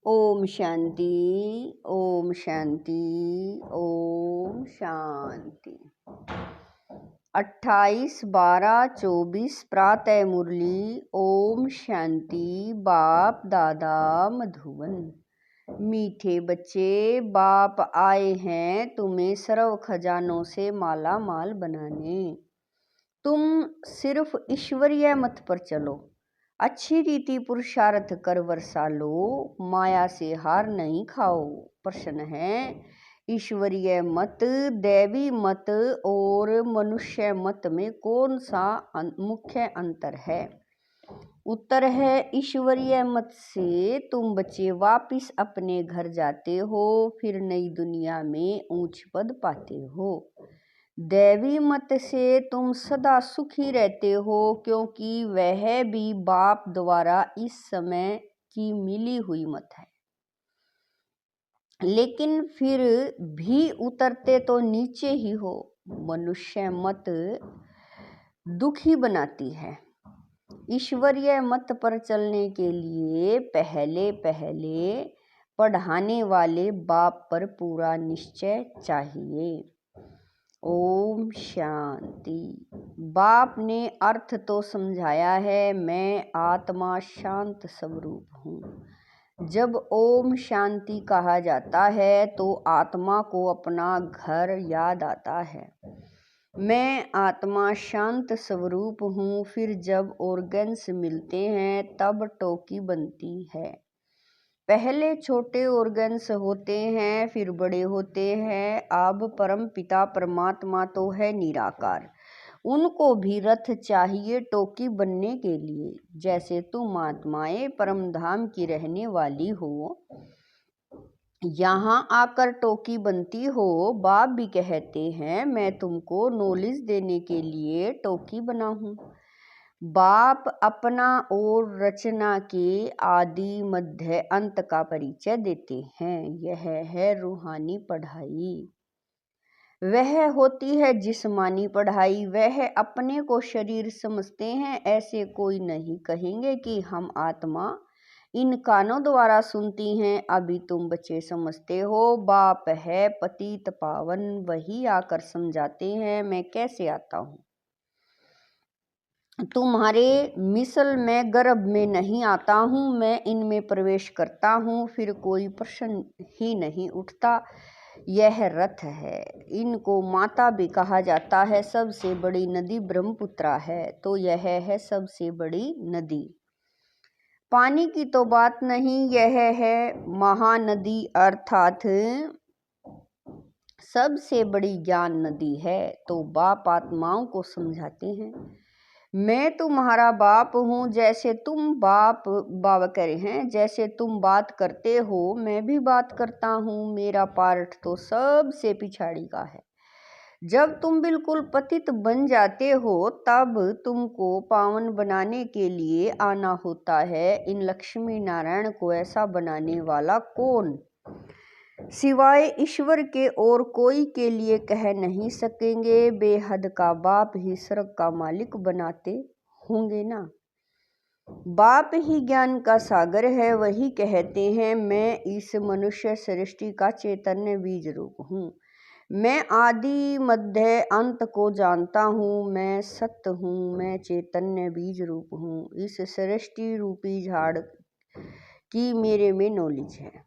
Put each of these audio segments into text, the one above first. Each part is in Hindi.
ओम शांति, ओम शांति, ओम शांति। 28/12/24 प्रातः मुरली। ओम शांति। बाप दादा मधुबन। मीठे बच्चे, बाप आए हैं तुम्हें सर्व खजानों से माला माल बनाने। तुम सिर्फ ईश्वरीय मत पर चलो, अच्छी रीति पुरुषार्थ कर वर्षा लो, माया से हार नहीं खाओ। प्रश्न है, ईश्वरीय मत, दैवी मत और मनुष्य मत में कौन सा मुख्य अंतर है? उत्तर है, ईश्वरीय मत से तुम बच्चे वापिस अपने घर जाते हो, फिर नई दुनिया में ऊंच पद पाते हो। दैवी मत से तुम सदा सुखी रहते हो, क्योंकि वह भी बाप द्वारा इस समय की मिली हुई मत है। लेकिन फिर भी उतरते तो नीचे ही हो। मनुष्य मत दुखी बनाती है। ईश्वरीय मत पर चलने के लिए पहले पढ़ाने वाले बाप पर पूरा निश्चय चाहिए। ओम शांति। बाप ने अर्थ तो समझाया है, मैं आत्मा शांत स्वरूप हूँ। जब ओम शांति कहा जाता है तो आत्मा को अपना घर याद आता है। मैं आत्मा शांत स्वरूप हूँ। फिर जब ऑर्गन्स मिलते हैं तब टोकी बनती है। पहले छोटे ऑर्गन्स होते हैं, फिर बड़े होते हैं। अब परम पिता परमात्मा तो है निराकार, उनको भी रथ चाहिए टोकी बनने के लिए। जैसे तुम आत्माएं परम धाम की रहने वाली हो, यहाँ आकर टोकी बनती हो। बाप भी कहते हैं, मैं तुमको नॉलेज देने के लिए टोकी बना हूँ। बाप अपना और रचना के आदि मध्य अंत का परिचय देते हैं। यह है रूहानी पढ़ाई। वह होती है जिस्मानी पढ़ाई। वह अपने को शरीर समझते हैं। ऐसे कोई नहीं कहेंगे कि हम आत्मा इन कानों द्वारा सुनती हैं। अभी तुम बच्चे समझते हो बाप है पतित पावन, वही आकर समझाते हैं मैं कैसे आता हूँ। तुम्हारे मिसल में गर्भ में नहीं आता हूँ, मैं इनमें प्रवेश करता हूँ, फिर कोई प्रश्न ही नहीं उठता। यह रथ है। इनको माता भी कहा जाता है। सबसे बड़ी नदी ब्रह्मपुत्रा है, तो यह है सबसे बड़ी नदी। पानी की तो बात नहीं, यह है महानदी, अर्थात सबसे बड़ी ज्ञान नदी है। तो बाप आत्माओं को समझाते हैं, मैं तुम्हारा बाप हूँ। जैसे तुम बाबा कह रहे हैं, जैसे तुम बात करते हो मैं भी बात करता हूँ। मेरा पार्ट तो सबसे पिछाड़ी का है। जब तुम बिल्कुल पतित बन जाते हो तब तुमको पावन बनाने के लिए आना होता है। इन लक्ष्मी नारायण को ऐसा बनाने वाला कौन सिवाय ईश्वर के और कोई के लिए कह नहीं सकेंगे। बेहद का बाप ही स्वर्ग का मालिक बनाते होंगे ना। बाप ही ज्ञान का सागर है। वही कहते हैं, मैं इस मनुष्य सृष्टि का चैतन्य बीज रूप हूँ। मैं आदि मध्य अंत को जानता हूँ। मैं सत्य हूँ, मैं चैतन्य बीज रूप हूँ। इस सृष्टि रूपी झाड़ की मेरे में नॉलेज है।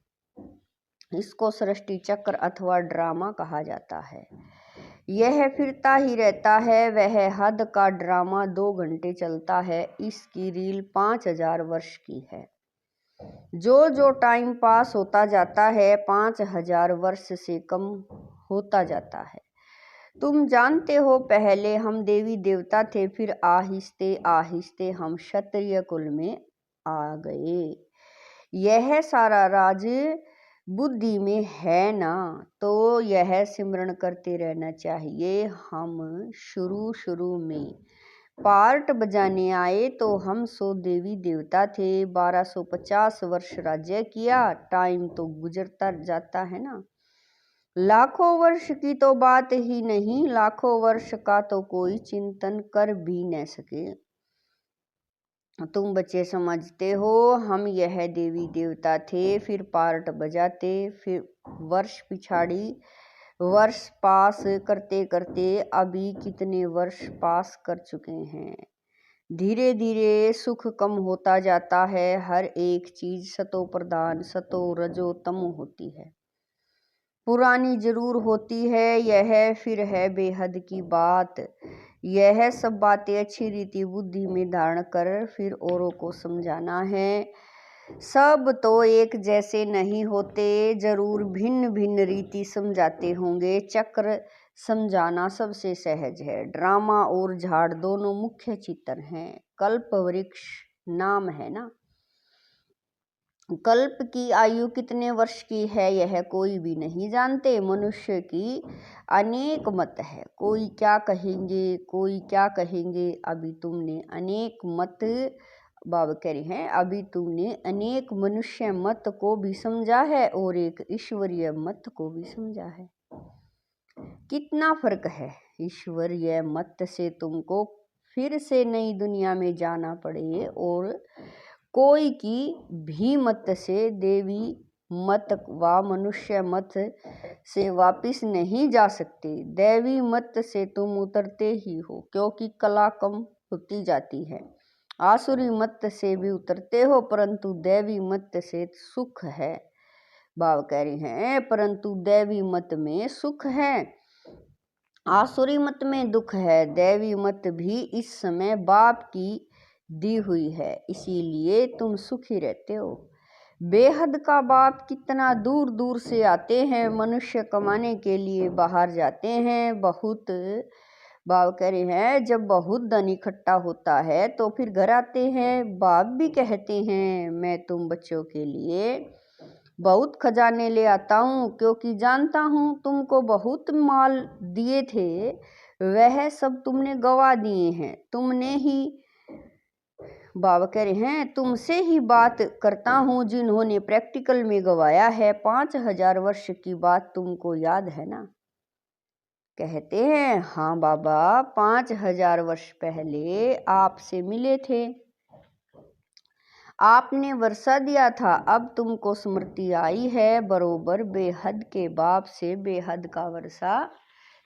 इसको सृष्टि चक्र अथवा ड्रामा कहा जाता है। यह फिरता ही रहता है। वह हद का ड्रामा 2 घंटे चलता है। इसकी रील 5000 वर्ष की है। जो टाइम पास होता जाता है 5000 वर्ष से कम होता जाता है। तुम जानते हो पहले हम देवी देवता थे, फिर आहिस्ते आहिस्ते हम क्षत्रिय कुल में आ गए। यह सारा राज बुद्धि में है ना, तो यह सिमरण करते रहना चाहिए। हम शुरू में पार्ट बजाने आए तो हम 100 देवी देवता थे। 1250 वर्ष राज्य किया। टाइम तो गुजरता जाता है ना। लाखों वर्ष की तो बात ही नहीं, लाखों वर्ष का तो कोई चिंतन कर भी न सके। तुम बच्चे समझते हो हम यह देवी देवता थे, फिर पार्ट बजाते, फिर वर्ष पिछाड़ी वर्ष पास करते करते अभी कितने वर्ष पास कर चुके हैं। धीरे धीरे सुख कम होता जाता है। हर एक चीज सतो प्रधान सतो रजो तमो होती है। पुरानी जरूर होती है यह, फिर है बेहद की बात। यह सब बातें अच्छी रीति बुद्धि में धारण कर फिर औरों को समझाना है। सब तो एक जैसे नहीं होते, जरूर भिन्न भिन्न रीति समझाते होंगे। चक्र समझाना सबसे सहज है। ड्रामा और झाड़ दोनों मुख्य चित्र हैं। कल्प वृक्ष नाम है ना। कल्प की आयु कितने वर्ष की है यह कोई भी नहीं जानते। मनुष्य की अनेक मत है, कोई क्या कहेंगे कोई क्या कहेंगे। अभी तुमने अनेक मत, बाबा कह रहे हैं, अभी तुमने अनेक मनुष्य मत को भी समझा है और एक ईश्वरीय मत को भी समझा है। कितना फर्क है। ईश्वरीय मत से तुमको फिर से नई दुनिया में जाना पड़े और कोई की भी मत से, देवी मत व मनुष्य मत से वापिस नहीं जा सकते। दैवी मत से तुम उतरते ही हो, क्योंकि कला कम होती जाती है। आसुरी मत से भी उतरते हो, परंतु दैवी मत से सुख है। बाबा कह रहे हैं परंतु दैवी मत में सुख है, आसुरी मत में दुख है। दैवी मत भी इस समय बाप की दी हुई है, इसीलिए तुम सुखी रहते हो। बेहद का बाप कितना दूर दूर से आते हैं। मनुष्य कमाने के लिए बाहर जाते हैं। बहुत बाप कह रहे हैं जब बहुत धन इकट्ठा होता है तो फिर घर आते हैं। बाप भी कहते हैं मैं तुम बच्चों के लिए बहुत खजाने ले आता हूँ, क्योंकि जानता हूँ तुमको बहुत माल दिए थे, वह सब तुमने गवा दिए हैं। तुमने ही, बाबा कह रहे हैं तुमसे ही बात करता हूँ जिन्होंने प्रैक्टिकल में गवाया है। 5000 वर्ष की बात तुमको याद है ना। कहते हैं हाँ बाबा, 5000 वर्ष पहले आपसे मिले थे, आपने वर्षा दिया था। अब तुमको स्मृति आई है, बरोबर बेहद के बाप से बेहद का वर्षा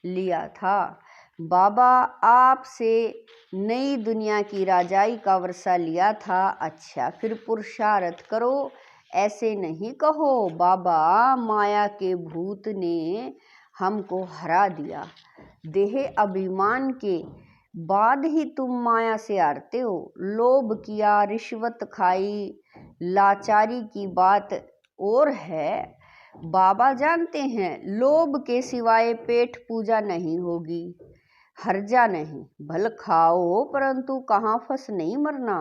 लिया था। बाबा आपसे नई दुनिया की राजाई का वर्षा लिया था। अच्छा फिर पुरुषार्थ करो, ऐसे नहीं कहो बाबा माया के भूत ने हमको हरा दिया। देह अभिमान के बाद ही तुम माया से हारते हो। लोभ किया, रिश्वत खाई, लाचारी की बात और है। बाबा जानते हैं लोभ के सिवाय पेट पूजा नहीं होगी। हर्जा नहीं, भल खाओ परंतु कहाँ फंस नहीं मरना।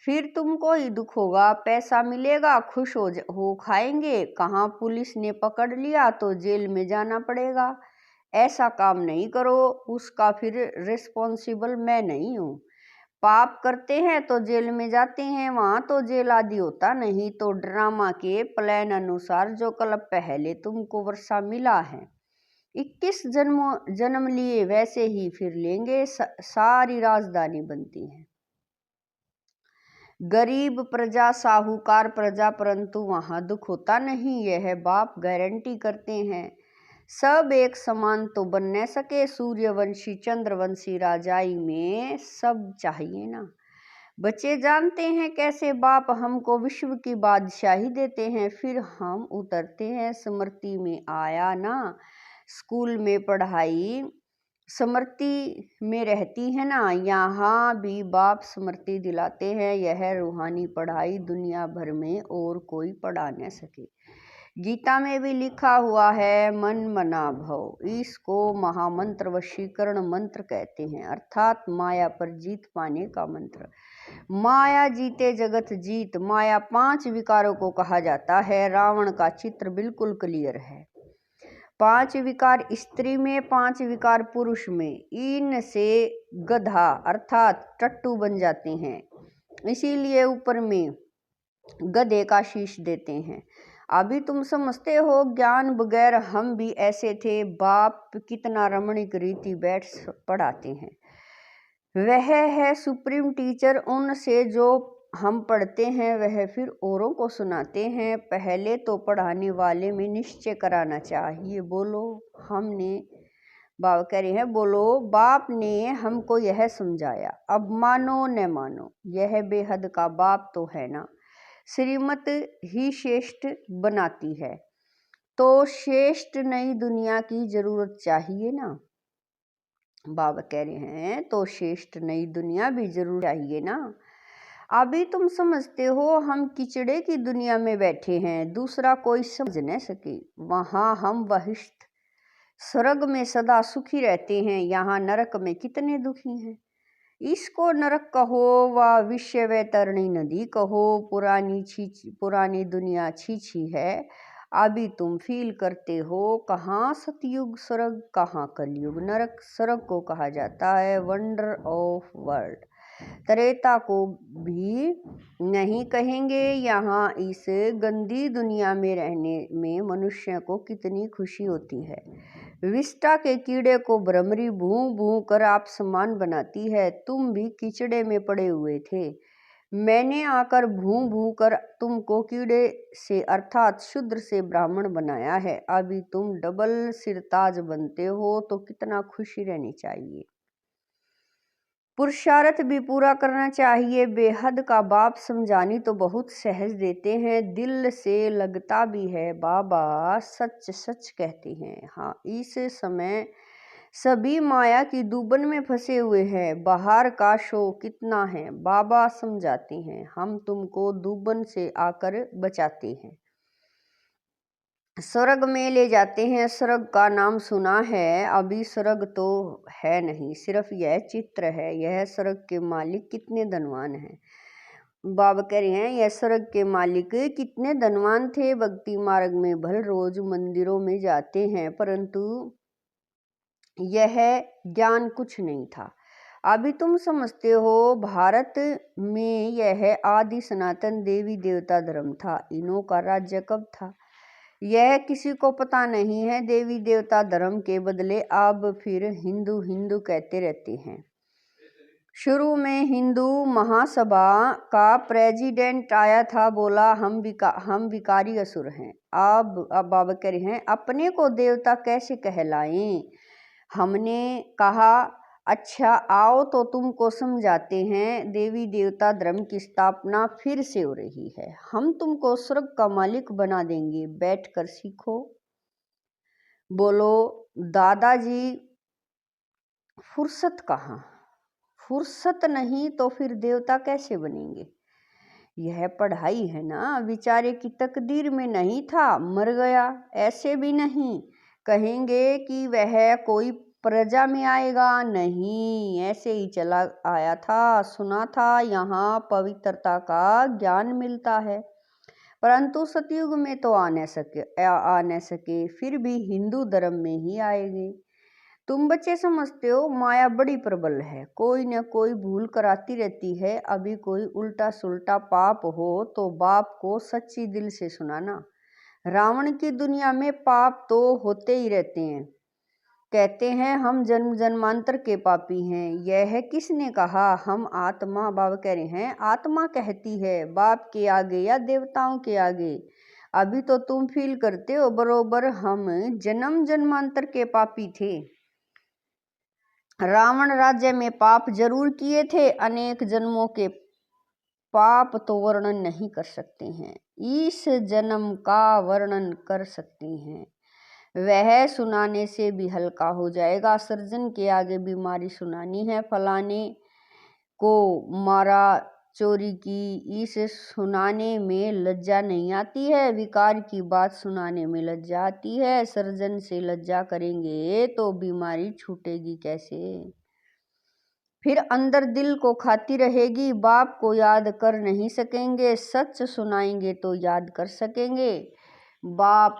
फिर तुमको ही दुख होगा। पैसा मिलेगा खुश हो खाएंगे, कहाँ पुलिस ने पकड़ लिया तो जेल में जाना पड़ेगा। ऐसा काम नहीं करो, उसका फिर रिस्पॉन्सिबल मैं नहीं हूँ। पाप करते हैं तो जेल में जाते हैं, वहाँ तो जेल आदि होता नहीं। तो ड्रामा के प्लान अनुसार जो कल पहले तुमको वर्षा मिला है, 21 जन्म लिए वैसे ही फिर लेंगे। सारी राजधानी बनती है। गरीब प्रजा साहूकार प्रजा, परंतु वहाँ दुख होता नहीं, यह बाप गारंटी करते हैं। सब एक समान तो बन न सके। सूर्यवंशी चंद्रवंशी राजाई में सब चाहिए ना। बच्चे जानते हैं कैसे बाप हमको विश्व की बादशाही देते हैं। फिर हम उतरते हैं। स्मृति में आया ना, स्कूल में पढ़ाई स्मृति में रहती है ना, यहाँ भी बाप स्मृति दिलाते हैं। यह रूहानी पढ़ाई दुनिया भर में और कोई पढ़ा न सके। गीता में भी लिखा हुआ है मन मना भव। इसको महामंत्र वशीकरण मंत्र कहते हैं, अर्थात माया पर जीत पाने का मंत्र। माया जीते जगत जीत। माया 5 विकारों को कहा जाता है। रावण का चित्र बिल्कुल क्लियर है। 5 विकार स्त्री में, 5 विकार पुरुष में। इनसे गधा अर्थात टट्टू बन जाते हैं, इसीलिए ऊपर में गधे का शीश देते हैं। अभी तुम समझते हो ज्ञान बगैर हम भी ऐसे थे। बाप कितना रमणीक रीति बैठ पढ़ाते हैं। वह है सुप्रीम टीचर, उनसे जो हम पढ़ते हैं वह फिर औरों को सुनाते हैं। पहले तो पढ़ाने वाले में निश्चय कराना चाहिए। बोलो हमने, बाबा कह रहे हैं, बोलो बाप ने हमको यह समझाया, अब मानो न मानो, यह बेहद का बाप तो है ना। श्रीमत ही श्रेष्ठ बनाती है, तो श्रेष्ठ नई दुनिया की जरूरत चाहिए ना। बाबा कह रहे हैं तो श्रेष्ठ नई दुनिया भी जरूर चाहिए ना। अभी तुम समझते हो हम किचड़े की दुनिया में बैठे हैं, दूसरा कोई समझ न सके। वहां हम वहिष्ठ स्वर्ग में सदा सुखी रहते हैं, यहाँ नरक में कितने दुखी हैं। इसको नरक कहो व विश्व वैतरणी नदी कहो, पुरानी दुनिया छी है। अभी तुम फील करते हो कहाँ सतयुग स्वर्ग, कहाँ कलयुग नरक। स्वर्ग को कहा जाता है वंडर ऑफ वर्ल्ड। त्रेता को भी नहीं कहेंगे। यहाँ इस गंदी दुनिया में रहने में मनुष्य को कितनी खुशी होती है। विष्टा के कीड़े को भ्रमरी भूं भूं कर आप समान बनाती है। तुम भी कीचड़े में पड़े हुए थे, मैंने आकर भूं भूं कर तुमको कीड़े से अर्थात शूद्र से ब्राह्मण बनाया है। अभी तुम डबल सिरताज बनते हो तो कितना खुशी रहनी चाहिए। पुरुषार्थ भी पूरा करना चाहिए। बेहद का बाप समझानी तो बहुत सहज देते हैं, दिल से लगता भी है। बाबा सच सच कहते हैं। हाँ, इस समय सभी माया की दूबन में फंसे हुए हैं। बाहर का शो कितना है, बाबा समझाते हैं, हम तुमको दूबन से आकर बचाते हैं, स्वर्ग में ले जाते हैं। स्वर्ग का नाम सुना है, अभी स्वर्ग तो है नहीं, सिर्फ यह चित्र है। यह स्वर्ग के मालिक कितने धनवान हैं। बाबा कह रहे हैं यह स्वर्ग के मालिक कितने धनवान थे। भक्ति मार्ग में भल रोज मंदिरों में जाते हैं, परंतु यह ज्ञान कुछ नहीं था। अभी तुम समझते हो भारत में यह आदि सनातन देवी देवता धर्म था। इनों का राज्य कब था यह किसी को पता नहीं है। देवी देवता धर्म के बदले अब फिर हिंदू हिंदू कहते रहते हैं। शुरू में हिंदू महासभा का प्रेसिडेंट आया था, बोला हम विकारी असुर हैं। अब बाबा कह रहे हैं अपने को देवता कैसे कहलाएं। हमने कहा अच्छा आओ तो तुमको समझाते हैं। देवी देवता धर्म की स्थापना फिर से हो रही है। हम तुमको स्वर्ग का मालिक बना देंगे, बैठकर सीखो। बोलो दादाजी फुर्सत कहाँ, फुर्सत नहीं तो फिर देवता कैसे बनेंगे। यह पढ़ाई है ना, बेचारे की तकदीर में नहीं था, मर गया। ऐसे भी नहीं कहेंगे कि वह कोई प्रजा में आएगा, नहीं, ऐसे ही चला आया था। सुना था यहाँ पवित्रता का ज्ञान मिलता है, परंतु सतयुग में तो आ न सके, फिर भी हिंदू धर्म में ही आएंगे। तुम बच्चे समझते हो माया बड़ी प्रबल है, कोई न कोई भूल कराती रहती है। अभी कोई उल्टा सुल्टा पाप हो तो बाप को सच्ची दिल से सुनाना। रावण की दुनिया में पाप तो होते ही रहते हैं, कहते हैं हम जन्म जन्मांतर के पापी हैं। यह किसने कहा, हम आत्मा। बाबा कह रहे हैं आत्मा कहती है, बाप के आगे या देवताओं के आगे। अभी तो तुम फील करते हो बरोबर हम जन्म जन्मांतर के पापी थे। रावण राज्य में पाप जरूर किए थे, अनेक जन्मों के पाप तो वर्णन नहीं कर सकते हैं, इस जन्म का वर्णन कर सकते हैं। वह सुनाने से भी हल्का हो जाएगा। सर्जन के आगे बीमारी सुनानी है, फलाने को मारा, चोरी की, इस सुनाने में लज्जा नहीं आती है। विकार की बात सुनाने में लज्जा आती है। सर्जन से लज्जा करेंगे तो बीमारी छूटेगी कैसे। फिर अंदर दिल को खाती रहेगी। बाप को याद कर नहीं सकेंगे, सच सुनाएंगे तो याद कर सकेंगे। बाप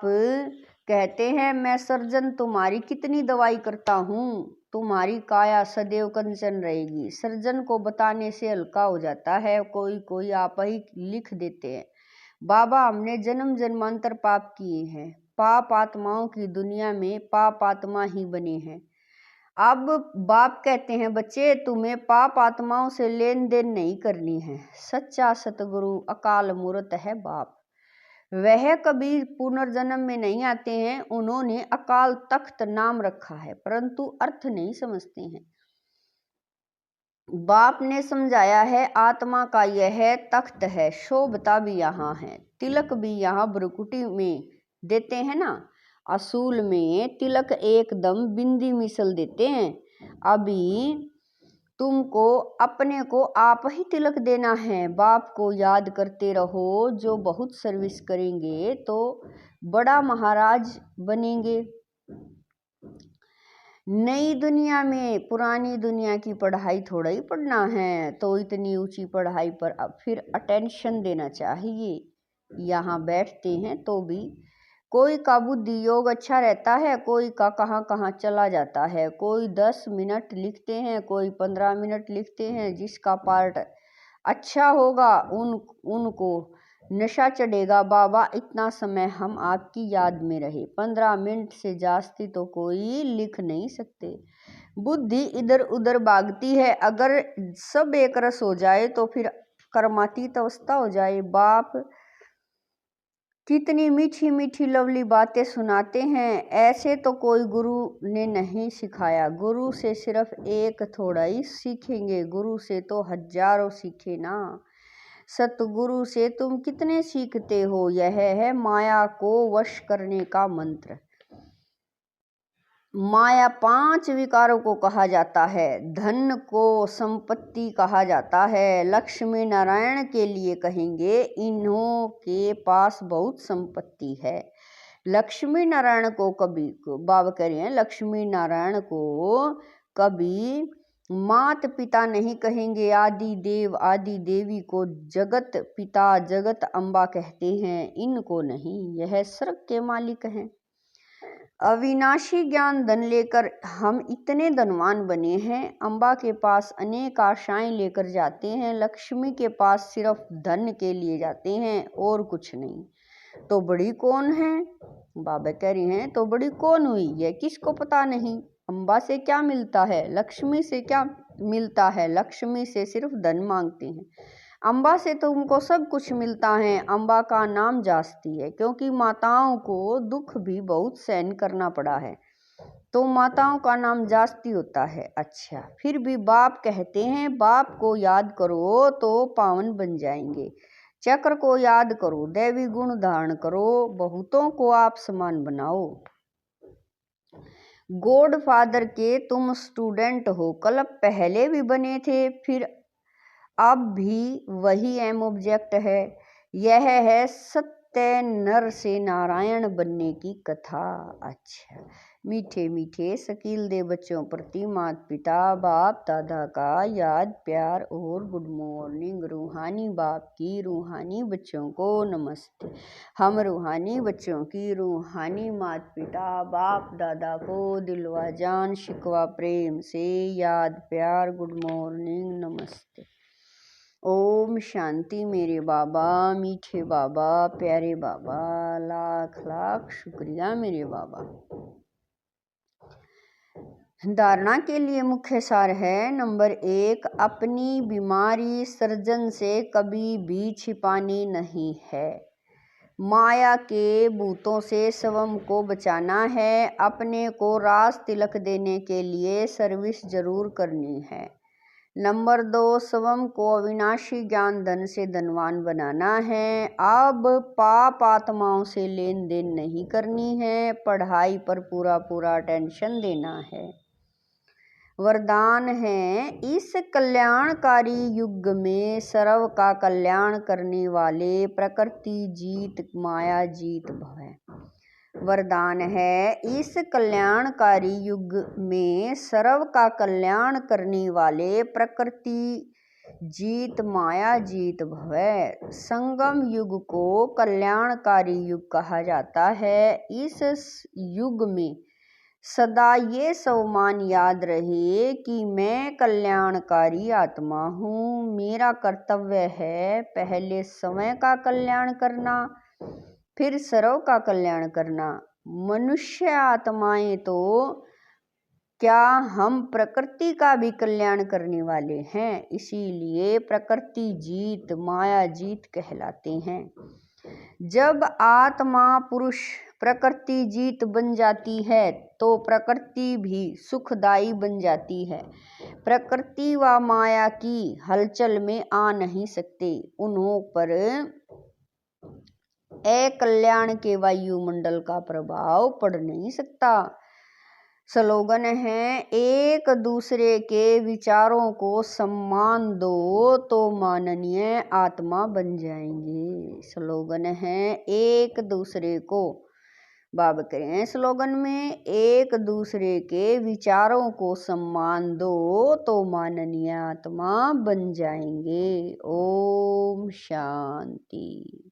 कहते हैं मैं सर्जन तुम्हारी कितनी दवाई करता हूँ, तुम्हारी काया सदैव कंचन रहेगी। सर्जन को बताने से हल्का हो जाता है। कोई आप ही लिख देते हैं, बाबा हमने जन्म जन्मांतर पाप किए हैं, पाप आत्माओं की दुनिया में पाप आत्मा ही बने हैं। अब बाप कहते हैं बच्चे तुम्हें पाप आत्माओं से लेन देन नहीं करनी है। सच्चा सतगुरु अकाल मूर्त है बाप, वह कभी पुनर्जन्म में नहीं आते हैं। उन्होंने अकाल तख्त नाम रखा है परंतु अर्थ नहीं समझते हैं। बाप ने समझाया है आत्मा का यह तख्त है, शोभता भी यहाँ है, तिलक भी यहाँ भ्रुकुटी में देते हैं ना, असूल में तिलक एकदम बिंदी मिसल देते हैं। अभी तुमको अपने को आप ही तिलक देना है। बाप को याद करते रहो, जो बहुत सर्विस करेंगे तो बड़ा महाराज बनेंगे। नई दुनिया में पुरानी दुनिया की पढ़ाई थोड़ा ही पढ़ना है, तो इतनी ऊंची पढ़ाई पर अब फिर अटेंशन देना चाहिए। यहाँ बैठते हैं तो भी कोई का बुद्धि योग अच्छा रहता है, कोई का कहाँ कहाँ चला जाता है। कोई 10 मिनट लिखते हैं, कोई 15 मिनट लिखते हैं। जिसका पार्ट अच्छा होगा उनको नशा चढ़ेगा, बाबा इतना समय हम आपकी याद में रहे। 15 मिनट से जास्ती तो कोई लिख नहीं सकते। बुद्धि इधर उधर भागती है। अगर सब एक रस हो जाए तो फिर कर्मातीत अवस्था हो जाए। बाप कितनी मीठी मीठी लवली बातें सुनाते हैं। ऐसे तो कोई गुरु ने नहीं सिखाया। गुरु से सिर्फ एक थोड़ा ही सीखेंगे, गुरु से तो हजारों सीखे ना। सतगुरु से तुम कितने सीखते हो, यह है माया को वश करने का मंत्र। माया 5 विकारों को कहा जाता है। धन को संपत्ति कहा जाता है। लक्ष्मी नारायण के लिए कहेंगे इन्हों के पास बहुत संपत्ति है। लक्ष्मी नारायण को कभी बाबा कह रहे हैं, लक्ष्मी नारायण को कभी मात पिता नहीं कहेंगे। आदि देव आदि देवी को जगत पिता जगत अम्बा कहते हैं, इनको नहीं। यह स्वर्ग के मालिक हैं। अविनाशी ज्ञान धन लेकर हम इतने धनवान बने हैं। अम्बा के पास अनेक आशाएं लेकर जाते हैं, लक्ष्मी के पास सिर्फ धन के लिए जाते हैं और कुछ नहीं। तो बड़ी कौन है? बाबा कह रही हैं तो बड़ी कौन हुई, यह किसको पता नहीं। अम्बा से क्या मिलता है, लक्ष्मी से क्या मिलता है? लक्ष्मी से सिर्फ धन मांगते हैं, अम्बा से तो उनको सब कुछ मिलता है। अम्बा का नाम जास्ती है क्योंकि माताओं को दुख भी बहुत सहन करना पड़ा है, तो माताओं का नाम जास्ती होता है। अच्छा, फिर भी बाप कहते हैं बाप को याद करो तो पावन बन जाएंगे। चक्र को याद करो, दैवी गुण धारण करो, बहुतों को आप समान बनाओ। गॉड फादर के तुम स्टूडेंट हो, कल पहले भी बने थे, फिर अब भी वही एम ऑब्जेक्ट है। यह है सत्य नर से नारायण बनने की कथा। अच्छा, मीठे मीठे शकील दे बच्चों प्रति माता पिता बाप दादा का याद प्यार और गुड मॉर्निंग। रूहानी बाप की रूहानी बच्चों को नमस्ते। हम रूहानी बच्चों की रूहानी माता पिता बाप दादा को दिलवा जान शिकवा प्रेम से याद प्यार गुड मॉर्निंग नमस्ते। ओम शांति। मेरे बाबा मीठे बाबा प्यारे बाबा, लाख लाख शुक्रिया मेरे बाबा। धारणा के लिए मुख्य सार है, नंबर 1, अपनी बीमारी सर्जन से कभी भी छिपानी नहीं है। माया के भूतों से स्वयं को बचाना है। अपने को रास तिलक देने के लिए सर्विस जरूर करनी है। नंबर 2, स्वयं को अविनाशी ज्ञान धन से धनवान बनाना है। अब पाप आत्माओं से लेन देन नहीं करनी है, पढ़ाई पर पूरा पूरा अटेंशन देना है। वरदान है, इस कल्याणकारी युग में सर्व का कल्याण करने वाले प्रकृति जीत माया जीत भव। वरदान है, इस कल्याणकारी युग में सर्व का कल्याण करने वाले प्रकृति जीत माया जीत भव। संगम युग को कल्याणकारी युग कहा जाता है। इस युग में सदा ये सम्मान याद रहे कि मैं कल्याणकारी आत्मा हूँ। मेरा कर्तव्य है पहले स्वयं का कल्याण करना, फिर सर्व का कल्याण करना। मनुष्य आत्माएं तो क्या हम प्रकृति का भी कल्याण करने वाले हैं? इसीलिए प्रकृति जीत माया जीत कहलाते हैं। जब आत्मा पुरुष प्रकृति जीत बन जाती है तो प्रकृति भी सुखदायी बन जाती है। प्रकृति व माया की हलचल में आ नहीं सकते, उन्हों पर अकल्याण के वायुमंडल का प्रभाव पड़ नहीं सकता। स्लोगन है, एक दूसरे के विचारों को सम्मान दो तो माननीय आत्मा बन जाएंगे। स्लोगन है, एक दूसरे को बाबा करें स्लोगन में, एक दूसरे के विचारों को सम्मान दो तो माननीय आत्मा बन जाएंगे। ओम शांति।